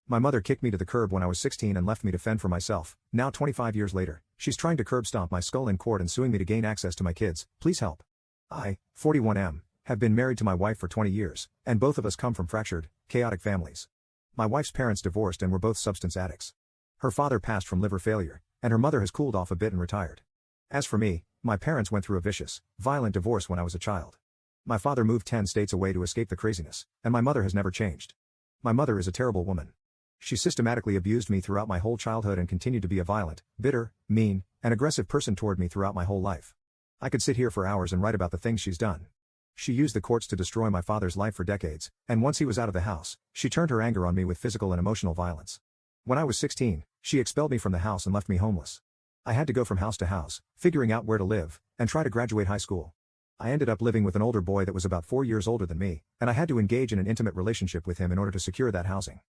My mother kicked me to the curb when I was 16 and left me to fend for myself. Now 25 years later, she's trying to curb stomp my skull in court and suing me to gain access to my kids. Please help. I, 41M, have been married to my wife for 20 years, and both of us come from fractured, chaotic families. My wife's parents divorced and were both substance addicts. Her father passed from liver failure, and her mother has cooled off a bit and retired. As for me, my parents went through a vicious, violent divorce when I was a child. My father moved 10 states away to escape the craziness, and my mother has never changed. My mother is a terrible woman. She systematically abused me throughout my whole childhood and continued to be a violent, bitter, mean, and aggressive person toward me throughout my whole life. I could sit here for hours and write about the things she's done. She used the courts to destroy my father's life for decades, and once he was out of the house, she turned her anger on me with physical and emotional violence. When I was 16, she expelled me from the house and left me homeless. I had to go from house to house, figuring out where to live, and try to graduate high school. I ended up living with an older boy that was about 4 years older than me, and I had to engage in an intimate relationship with him in order to secure that housing.